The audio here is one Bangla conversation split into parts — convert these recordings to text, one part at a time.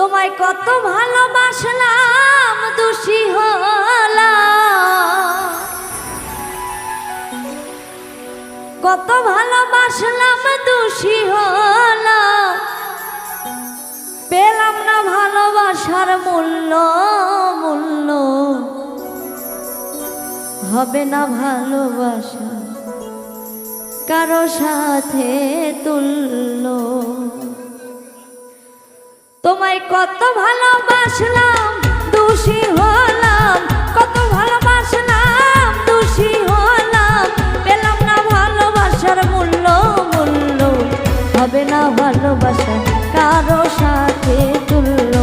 তোমায় কত ভালোবাসলাম দোষী হলাম, কত ভালোবাসলাম দোষী হলাম, পেলাম না ভালোবাসার মূল্য, মূল্য হবে না ভালোবাসা কারো সাথে তুল্য। তোমায় কত ভালোবাসলাম দোষী হলাম, কত ভালোবাসলাম দোষী হলাম, পেলাম না ভালোবাসার মূল্য, মূল্য হবে না ভালোবাসা কারো সাথে তুল্য,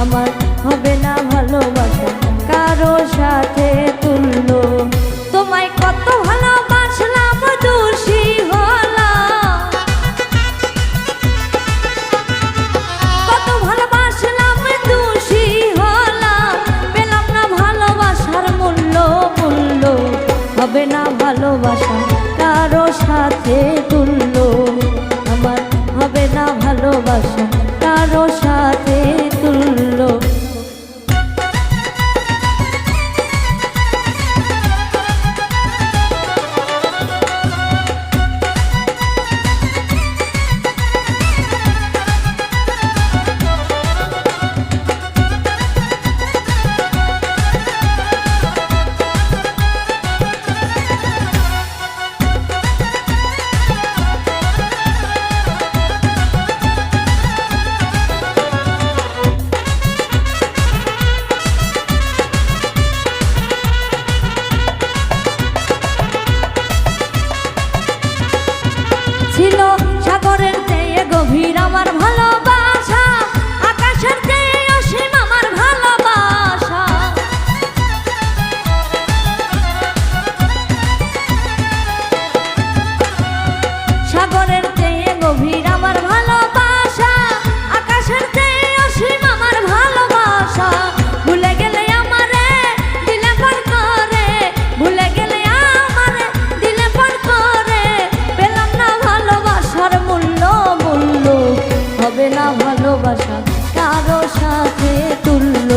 আমার হবে না ভালোবাসা কারো সাথে তুল্য। তোমায় কত ভালোবাসলাম দোষী হলাম, কত ভালোবাসলাম দোষী হলাম, পেলাম না ভালোবাসার মূল্য, মূল্য হবে না ভালোবাসা কারো সাথে তুল্য, আমার হবে না ভালোবাসা কারো সাথে তুল্য। ছিল সাগরের চেয়ে গভীর আমার ভালোবাসা, আকাশের চেয়ে অসীম আমার ভালোবাসা, সাগরের চেয়ে গভীর আমার ভালোবাসা, আকাশের চেয়ে অসীম আমার ভালোবাসা। ভুলে গেলে আমারে দিলে পর করে, ভুলে গেলে আমারে দিলে পর করে, পেলাম না ভালোবাসার মূল্য, মূল্য হবে না ভালোবাসা কারো সাথে তুল্য,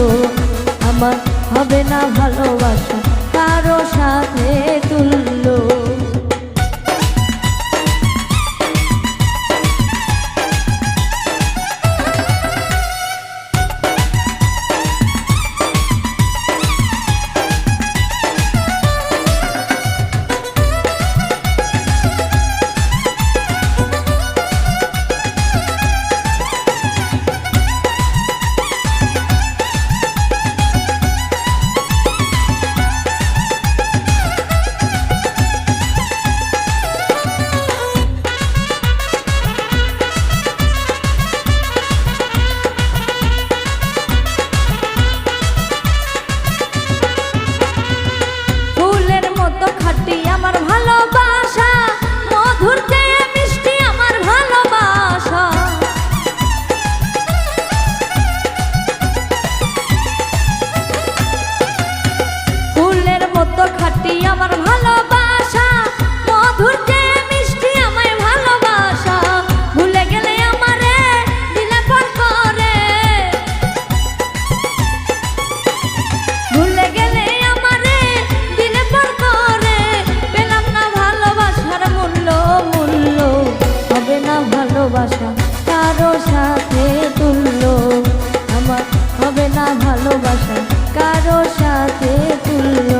আমার হবে না ভালোবাসা কারো সাথে তুল্য। আমার ভালোবাসা মধুর চেয়ে মিষ্টি আমার ভালোবাসা, ফুলের মতো খাঁটি আমার ভালোবাসা, মধুর চেয়ে মিষ্টি আমায় ভালোবাসা। ভুলে গেলে আমারে দিলে পর করে, ভুলে গেলে আমারে দিলে পর করে, পেলাম না ভালোবাসার মূল্য, মূল্য হবে না ভালোবাসা কারো সাথে তুল্য, আমার হবে না ভালোবাসা কারো সাথে তুল্য।